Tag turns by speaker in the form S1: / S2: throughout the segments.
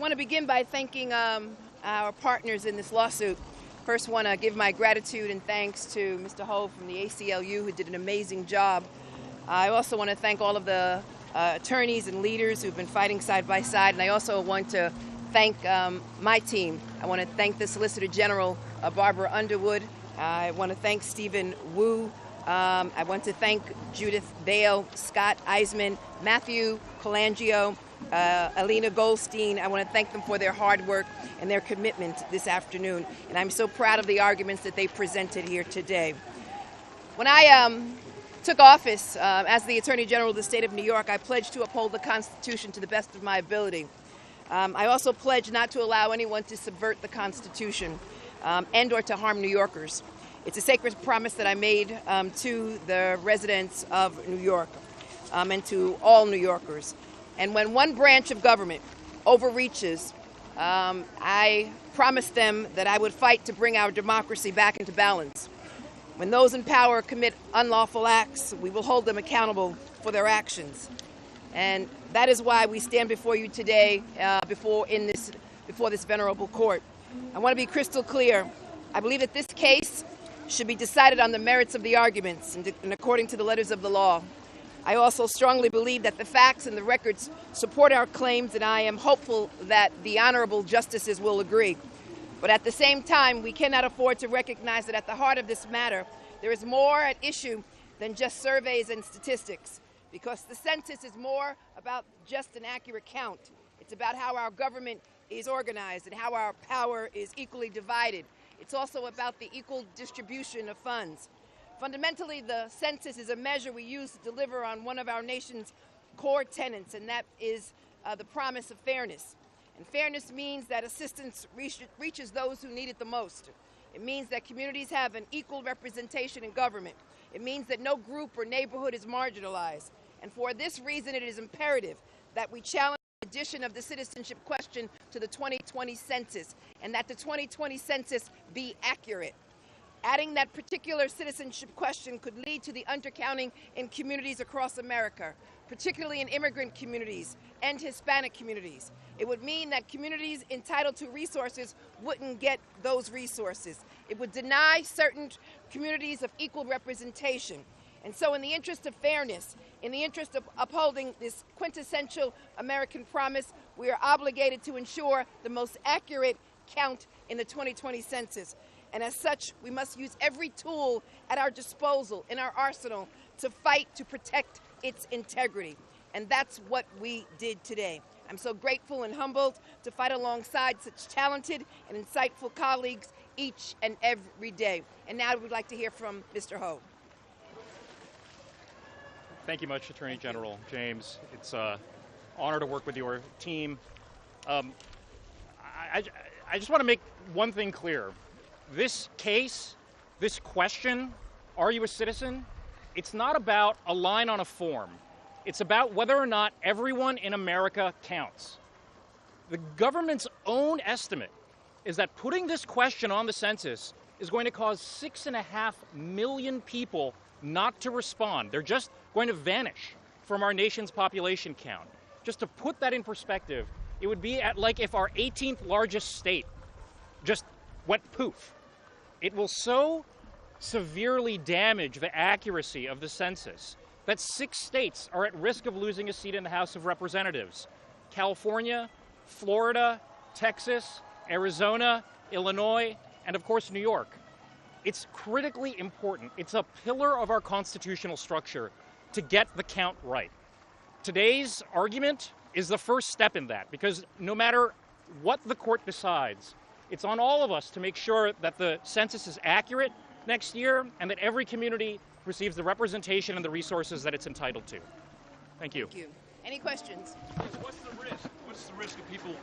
S1: want to begin by thanking our partners in this lawsuit. First, want to give my gratitude and thanks to Mr. Ho from the ACLU, who did an amazing job. I also want to thank all of the attorneys and leaders who've been fighting side by side, and I also want to thank my team. I want to thank the Solicitor General, Barbara Underwood. I want to thank Stephen Wu. I want to thank Judith Bale, Scott Eisman, Matthew Colangio, Alina Goldstein. I want to thank them for their hard work and their commitment this afternoon. And I'm so proud of the arguments that they presented here today. When I took office as the Attorney General of the state of New York, I pledged to uphold the Constitution to the best of my ability. I also pledged not to allow anyone to subvert the Constitution and or to harm New Yorkers. It's a sacred promise that I made to the residents of New York and to all New Yorkers. And when one branch of government overreaches, I promised them that I would fight to bring our democracy back into balance. When those in power commit unlawful acts, we will hold them accountable for their actions. And that is why we stand before you today, before this venerable court. I want to be crystal clear. I believe that this case should be decided on the merits of the arguments and according to the letters of the law. I also strongly believe that the facts and the records support our claims, and I am hopeful that the honorable justices will agree. But at the same time, we cannot afford to recognize that at the heart of this matter, there is more at issue than just surveys and statistics, because the census is more about just an accurate count. It's about how our government is organized and how our power is equally divided. It's also about the equal distribution of funds. Fundamentally, the census is a measure we use to deliver on one of our nation's core tenets, and that is the promise of fairness. And fairness means that assistance reaches those who need it the most. It means that communities have an equal representation in government. It means that no group or neighborhood is marginalized. And for this reason, it is imperative that we challenge the addition of the citizenship question to the 2020 census, and that the 2020 census be accurate. Adding that particular citizenship question could lead to the undercounting in communities across America, particularly in immigrant communities and Hispanic communities. It would mean that communities entitled to resources wouldn't get those resources. It would deny certain communities of equal representation. And so in the interest of fairness, in the interest of upholding this quintessential American promise, we are obligated to ensure the most accurate count in the 2020 census. And as such, we must use every tool at our disposal, in our arsenal, to fight to protect its integrity. And that's what we did today. I'm so grateful and humbled to fight alongside such talented and insightful colleagues each and every day. And now we'd like to hear from Mr. Ho.
S2: Thank you much, Attorney General James. It's an honor to work with your team. I just want to make one thing clear. This case, this question, are you a citizen? It's not about a line on a form. It's about whether or not everyone in America counts. The government's own estimate is that putting this question on the census is going to cause 6.5 million people not to respond. They're just going to vanish from our nation's population count. Just to put that in perspective, it would be like if our 18th largest state just went poof. It will so severely damage the accuracy of the census that 6 states are at risk of losing a seat in the House of Representatives: California, Florida, Texas, Arizona, Illinois, and of course New York. It's critically important. It's a pillar of our constitutional structure to get the count right. Today's argument is the first step in that, because no matter what the court decides, it's on all of us to make sure that the census is accurate next year and that every community receives the representation and the resources that it's entitled to. Thank you.
S1: Thank you. Any questions?
S3: What's the risk? What's the risk of people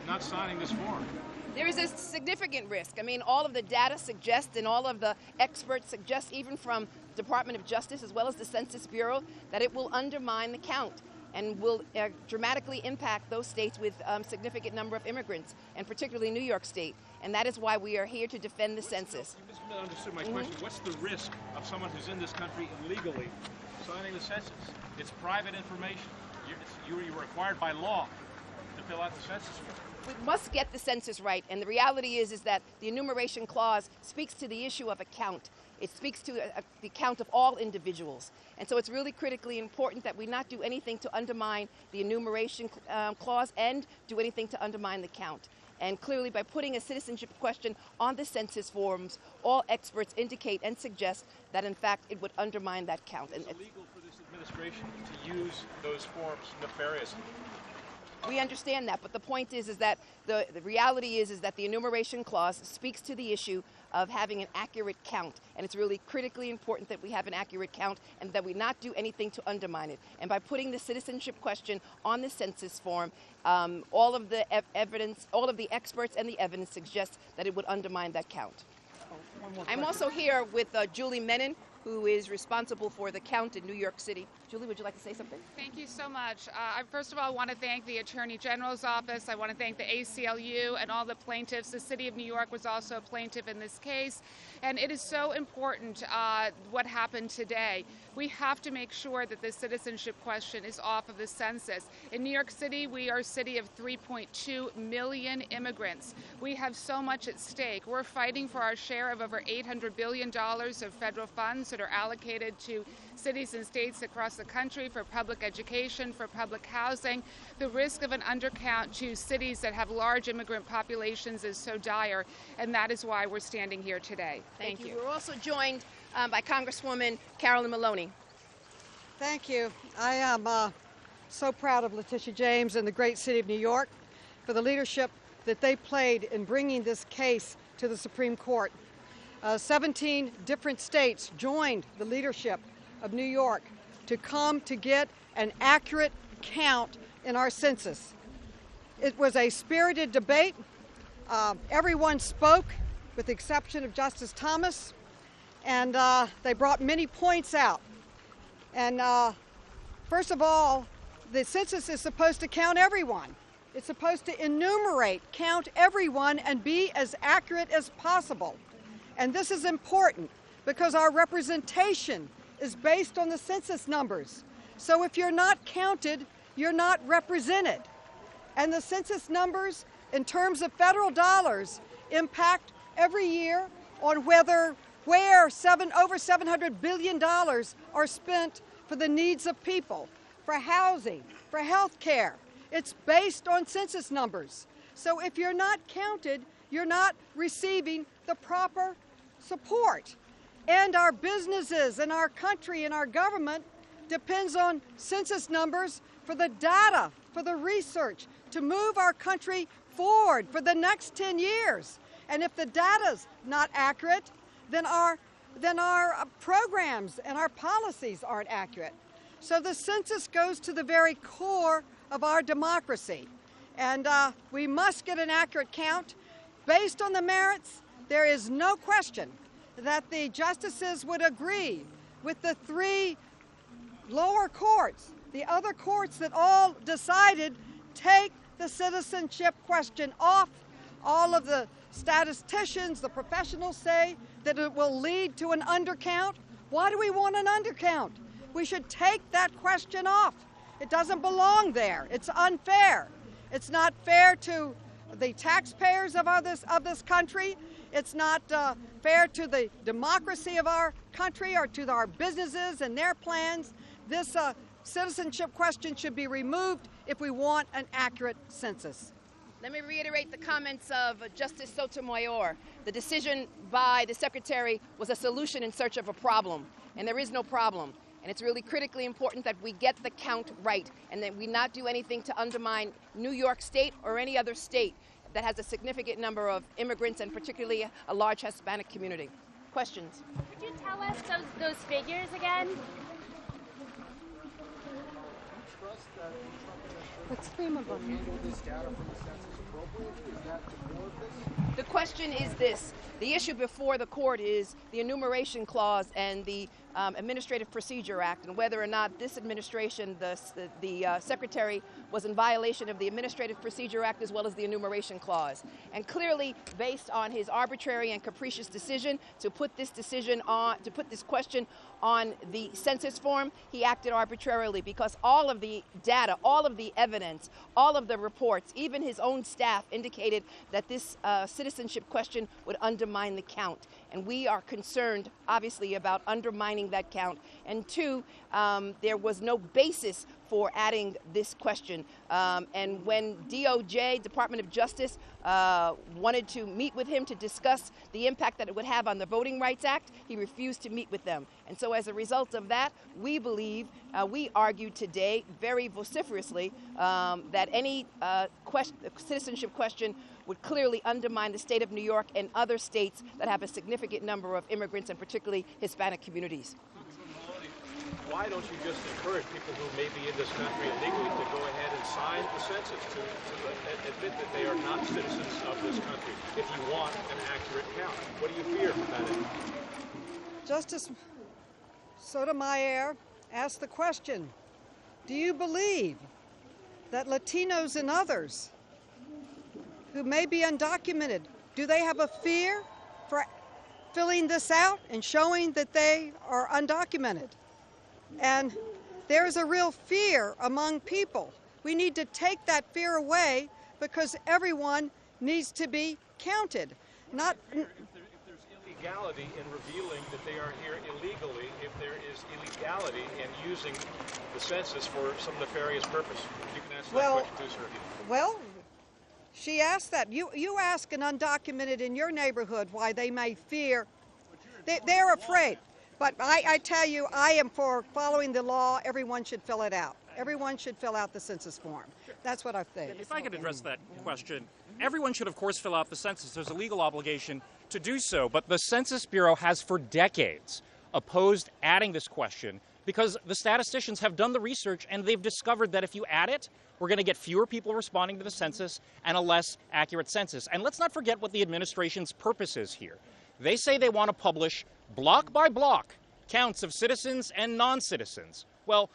S3: not signing this form?
S1: There is a significant risk. I mean, all of the data suggests, and all of the experts suggest, even from the Department of Justice as well as the Census Bureau, that it will undermine the count and will dramatically impact those states with significant number of immigrants, and particularly New York State. And that is why we are here to defend the census.
S3: You misunderstood my question. What's the risk of someone who's in this country illegally signing the census? It's private information. You're required by law to fill out the census form.
S1: We must get the census right, and the reality is that the enumeration clause speaks to the issue of a count. It speaks to the count of all individuals. And so it's really critically important that we not do anything to undermine the enumeration clause and do anything to undermine the count. And clearly, by putting a citizenship question on the census forms, all experts indicate and suggest that, in fact, it would undermine that count.
S3: It's illegal for this administration to use those forms nefariously.
S1: We understand that, but the point is that the reality is that the enumeration clause speaks to the issue of having an accurate count, and it's really critically important that we have an accurate count and that we not do anything to undermine it. And by putting the citizenship question on the census form, all of the evidence, all of the experts and the evidence suggests that it would undermine that count. I'm also here with Julie Menon, who is responsible for the count in New York City. Julie, would you like to say something?
S4: Thank you so much. I first of all want to thank the Attorney General's office. I want to thank the ACLU and all the plaintiffs. The City of New York was also a plaintiff in this case. And it is so important what happened today. We have to make sure that the citizenship question is off of the census. In New York City, we are a city of 3.2 million immigrants. We have so much at stake. We're fighting for our share of over $800 billion of federal funds that are allocated to cities and states across the country for public education, for public housing. The risk of an undercount to cities that have large immigrant populations is so dire, and that is why we're standing here today. Thank you.
S1: We're also joined by Congresswoman Carolyn Maloney.
S5: Thank you. I am so proud of Letitia James and the great city of New York for the leadership that they played in bringing this case to the Supreme Court. 17 different states joined the leadership of New York to come to get an accurate count in our census. It was a spirited debate. Everyone spoke, with the exception of Justice Thomas, and they brought many points out. And first of all, the census is supposed to count everyone. It's supposed to enumerate, count everyone, and be as accurate as possible. And this is important because our representation is based on the census numbers. So if you're not counted, you're not represented. And the census numbers, in terms of federal dollars, impact every year on where over $700 billion are spent for the needs of people, for housing, for health care. It's based on census numbers. So if you're not counted, you're not receiving the proper support. And our businesses and our country and our government depends on census numbers for the data, for the research, to move our country forward for the next 10 years. And if the data's not accurate, then our programs and our policies aren't accurate. So the census goes to the very core of our democracy. And we must get an accurate count. Based on the merits, there is no question that the justices would agree with the three lower courts, the other courts that all decided take the citizenship question off. All of the statisticians, the professionals say that it will lead to an undercount. Why do we want an undercount? We should take that question off. It doesn't belong there. It's unfair. It's not fair to the taxpayers of this country. It's not fair to the democracy of our country or to our businesses and their plans. This citizenship question should be removed if we want an accurate census.
S1: Let me reiterate the comments of Justice Sotomayor. The decision by the Secretary was a solution in search of a problem, and there is no problem. And it's really critically important that we get the count right and that we not do anything to undermine New York State or any other state that has a significant number of immigrants and particularly a large Hispanic community. Questions?
S6: Could you tell us those figures again?
S5: Let's name them.
S7: Handle this data from the census
S1: The question is this. The issue before the court is the enumeration clause and the Administrative Procedure Act, and whether or not this administration, the secretary, was in violation of the Administrative Procedure Act as well as the enumeration clause. And clearly, based on his arbitrary and capricious decision to put this question on the census form, he acted arbitrarily, because all of the data, all of the evidence, all of the reports, even his own staff indicated that this citizenship question would undermine the count. And we are concerned, obviously, about undermining that count. And two, there was no basis for adding this question. And when DOJ, Department of Justice, wanted to meet with him to discuss the impact that it would have on the Voting Rights Act, he refused to meet with them. And so as a result of that, we believe, we argued today very vociferously that any citizenship question would clearly undermine the state of New York and other states that have a significant number of immigrants, and particularly Hispanic communities.
S3: Why don't you just encourage people who may be in this country illegally to go ahead and sign the census, to admit that they are not citizens of this country, if you want an accurate count? What do you fear from that end?
S5: Justice Sotomayor asked the question, do you believe that Latinos and others who may be undocumented, do they have a fear for filling this out and showing that they are undocumented? And there's a real fear among people. We need to take that fear away, because everyone needs to be counted. Not
S3: if there's illegality in revealing that they are here illegally, if there is illegality in using the census for some nefarious purpose. You can answer that question too, sir.
S5: Well, she asked that. You ask an undocumented in your neighborhood why they may fear. They're afraid. But I tell you, I am for following the law. Everyone should fill it out. Everyone should fill out the census form. That's what I think.
S2: If I could address that question, everyone should, of course, fill out the census. There's a legal obligation to do so. But the Census Bureau has for decades opposed adding this question, because the statisticians have done the research and they've discovered that if you add it, we're going to get fewer people responding to the census and a less accurate census. And let's not forget what the administration's purpose is here. They say they want to publish block by block counts of citizens and non-citizens. Well,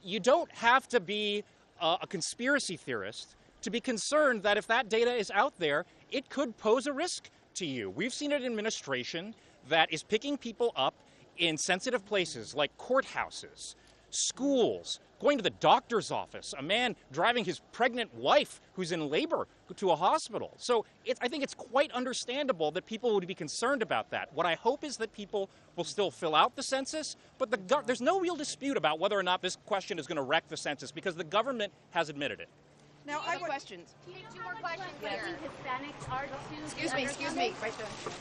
S2: you don't have to be a conspiracy theorist to be concerned that if that data is out there, it could pose a risk to you. We've seen an administration that is picking people up in sensitive places like courthouses, schools, going to the doctor's office, a man driving his pregnant wife who's in labor to a hospital. So I think it's quite understandable that people would be concerned about that. What I hope is that people will still fill out the census, but there's no real dispute about whether or not this question is going to wreck the census, because the government has admitted it.
S1: Now, I have questions.
S6: Two more questions. I think Hispanics are too.
S1: Excuse me. Right there.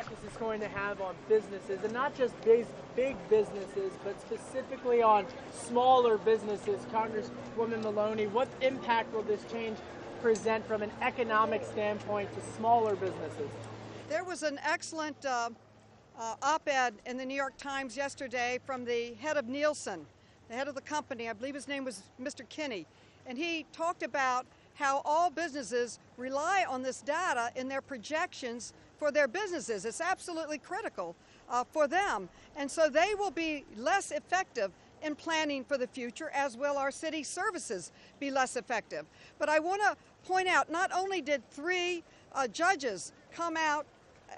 S7: This is going to have on businesses, and not just big businesses, but specifically on smaller businesses. Congresswoman Maloney, what impact will this change present from an economic standpoint to smaller businesses?
S5: There was an excellent op-ed in the New York Times yesterday from the head of Nielsen, the head of the company. I believe his name was Mr. Kinney. And he talked about how all businesses rely on this data in their projections for their businesses. It's absolutely critical for them. And so they will be less effective in planning for the future, as will our city services be less effective. But I want to point out, not only did 3 judges come out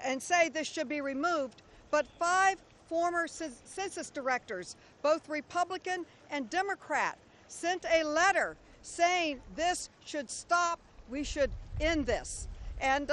S5: and say this should be removed, but 5 former census directors, both Republican and Democrat, sent a letter saying this should stop, we should end this. And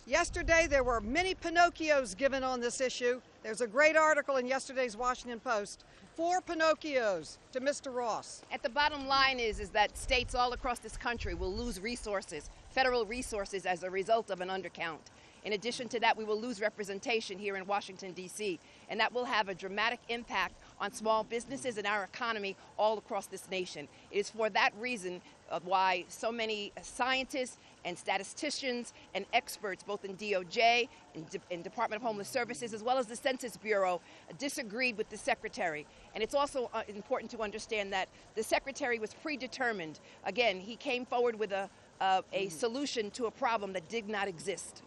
S5: yesterday there were many Pinocchios given on this issue. There's a great article in yesterday's Washington Post, 4 Pinocchios to Mr. Ross.
S1: At the bottom line is that states all across this country will lose resources, federal resources, as a result of an undercount. In addition to that, we will lose representation here in Washington, D.C., and that will have a dramatic impact on small businesses and our economy all across this nation. It is for that reason why so many scientists and statisticians and experts, both in DOJ and Department of Homeland Services, as well as the Census Bureau, disagreed with the Secretary. And it's also important to understand that the Secretary was predetermined. Again, he came forward with a a solution to a problem that did not exist.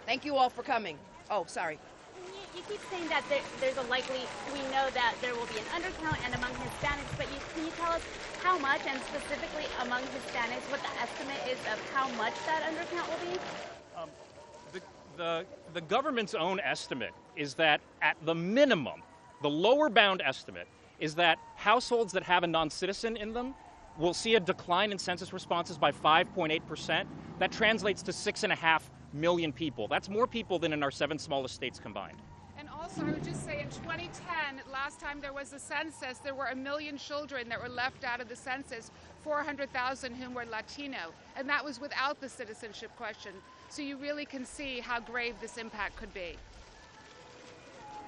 S1: Thank you all for coming. Oh, sorry.
S6: You keep saying that there's a we know that there will be an undercount and among Hispanics, but can you tell us how much, and specifically among Hispanics, what the estimate is of how much that undercount will be?
S2: The government's own estimate is that at the minimum, the lower bound estimate is that households that have a non-citizen in them will see a decline in census responses by 5.8%. That translates to 6.5 million people. That's more people than in our 7 smallest states combined.
S4: And also, I would just say in 2010, last time there was a census, there were 1 million children that were left out of the census, 400,000 whom were Latino, and that was without the citizenship question. So you really can see how grave this impact could be.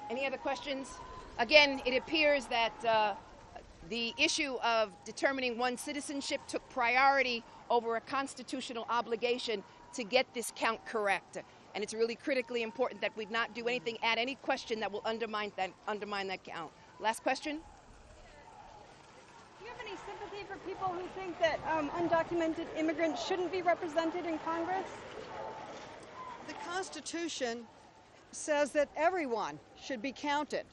S1: Any other questions? Again, it appears that the issue of determining one's citizenship took priority over a constitutional obligation to get this count correct. And it's really critically important that we not do anything, add any question that will undermine that count. Last question?
S8: Do you have any sympathy for people who think that undocumented immigrants shouldn't be represented in Congress?
S5: The Constitution says that everyone should be counted.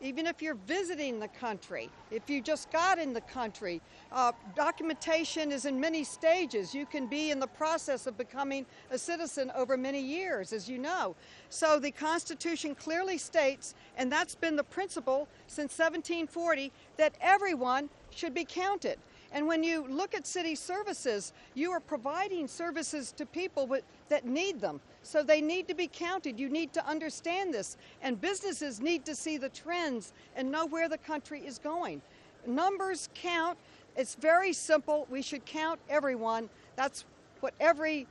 S5: Even if you're visiting the country, if you just got in the country, documentation is in many stages. You can be in the process of becoming a citizen over many years, as you know. So the Constitution clearly states, and that's been the principle since 1740, that everyone should be counted. And when you look at city services, you are providing services to people that need them. So they need to be counted. You need to understand this. And businesses need to see the trends and know where the country is going. Numbers count. It's very simple. We should count everyone. That's what every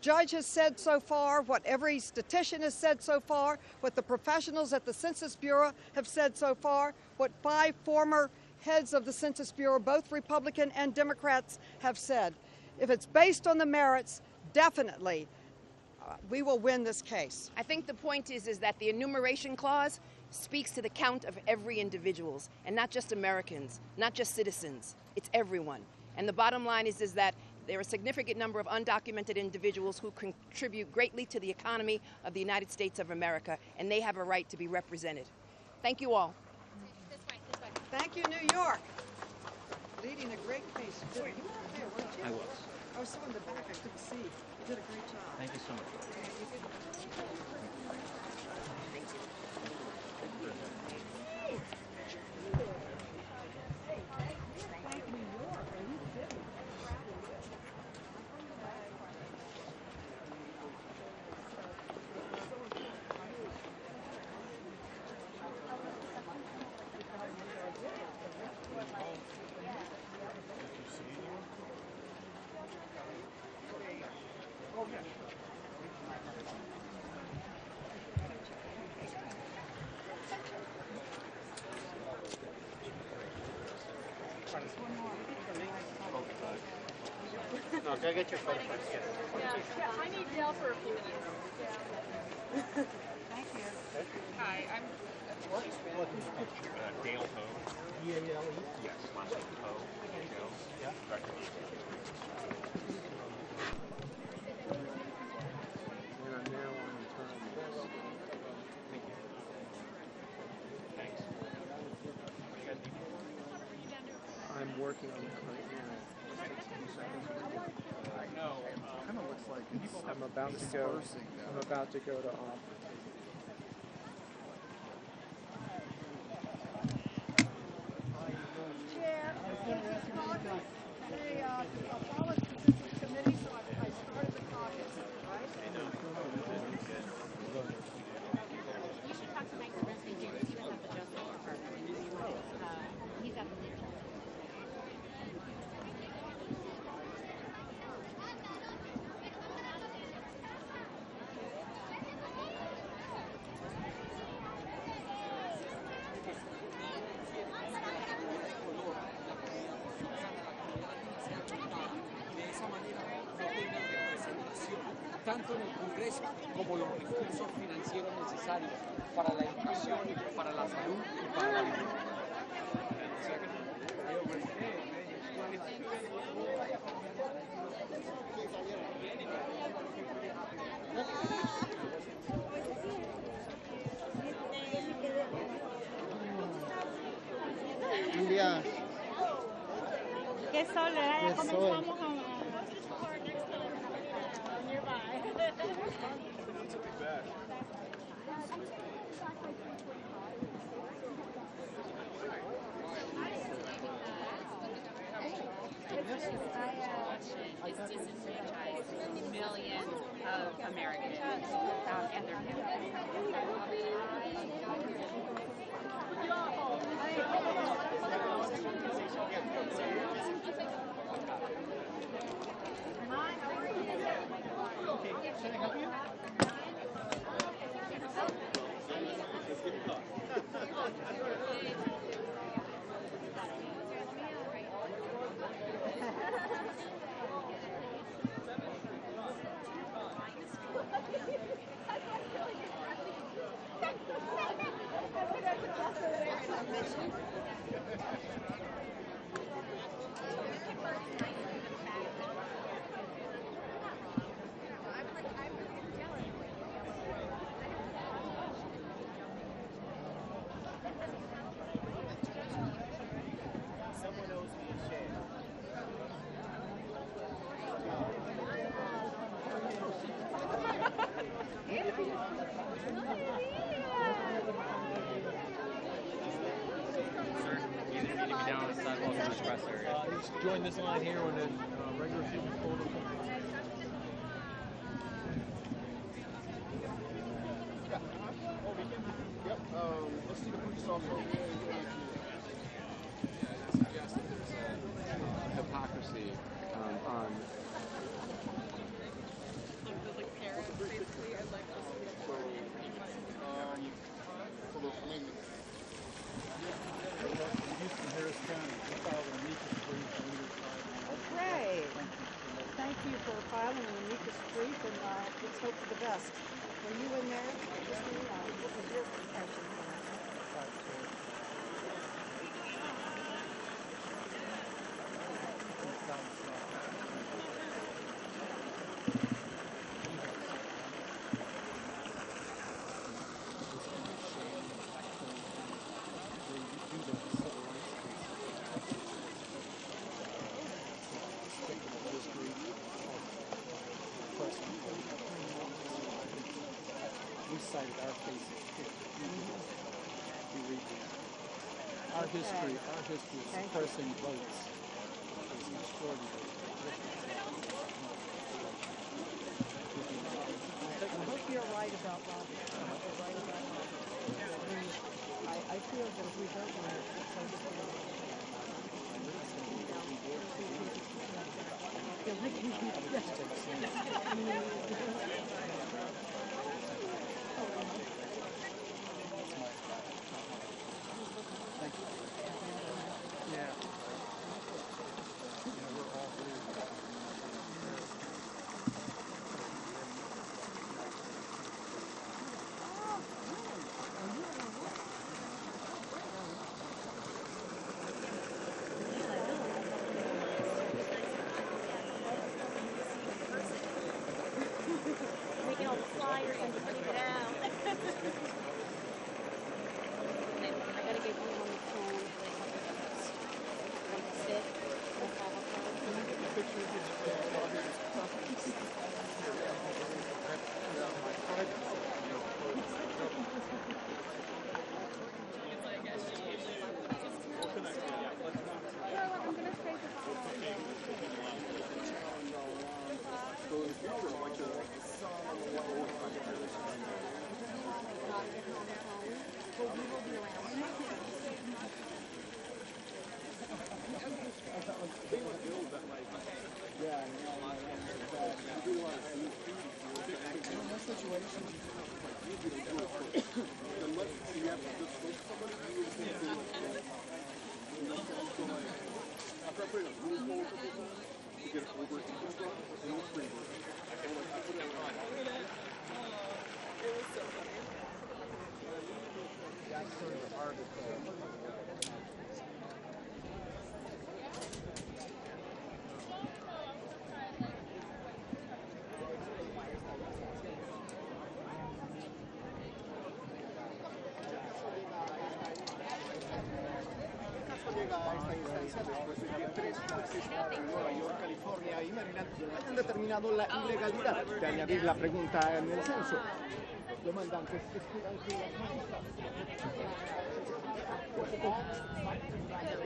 S5: judge has said so far, what every statistician has said so far, what the professionals at the Census Bureau have said so far, what 5 former heads of the Census Bureau, both Republican and Democrats, have said. If it's based on the merits, definitely we will win this case.
S1: I think the point is that the enumeration clause speaks to the count of every individual, and not just Americans, not just citizens. It's everyone. And the bottom line is that there are a significant number of undocumented individuals who contribute greatly to the economy of the United States of America, and they have a right to be represented. Thank you all.
S5: Thank you, New York. Leading a great case. You were up there, weren't you?
S9: I was.
S5: I was so in the back, I couldn't see. You did a great job.
S9: Thank you so much.
S3: No, go get your photo first.
S8: Yeah, I need Dale for a few minutes.
S5: Thank you.
S4: Hi, I'm
S9: Dale Ho. D-A-L-E? Yes, last name Ho. Dale. Yeah. Director.
S3: We are now on internal test.
S9: Thank you. Thanks. What do you guys need?
S3: I'm working on that right now.
S9: No.
S3: Kind of looks like I'm about to go. I'm about to go to office.
S5: Chair, Census Caucus, they abolished the Census Committee, so I started the caucus, right?
S6: You should talk to Mike Rubinstein here, because he was at the Justice Department. He's at the legal.
S10: tanto en el Congreso como los recursos financieros necesarios para la educación, para la salud y para la vivienda.
S11: India.
S8: Qué sol, ¿verdad? Ya
S11: Qué sol.
S8: comenzamos a nearby.
S12: Is disenfranchise millions of Americans and their families.
S11: Okay, can I help you?
S13: Just join this line here when the regular shipment folder comes.
S11: Yep. Let's see the police officer.
S14: Suggest that there's a hypocrisy on.
S12: Like parents, basically, are like
S13: Houston, Harris County, we filed an amicus brief and we were
S5: Great. Thank you for filing an amicus brief, and let's hope for the best. Were you in there? What was your impression?
S13: We cited our cases here. We read them. Our history of suppressing votes is extraordinary.
S5: I hope you're right about Robert. I feel that if we don't win it, it's so
S6: Making all the flyers and putting it out. I gotta get you on the phone. Sit.
S11: esta instancia después de que 3 jueces en Nueva York, California y Maryland hayan determinado la ilegalidad de añadir la pregunta en el censo. Los demandantes esperan que las magistradas.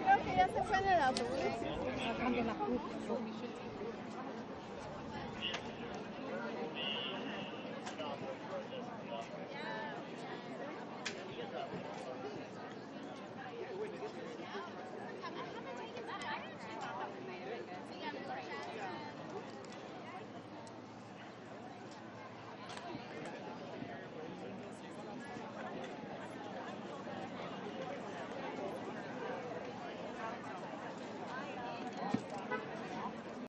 S8: Creo que ya se fue en el autobús.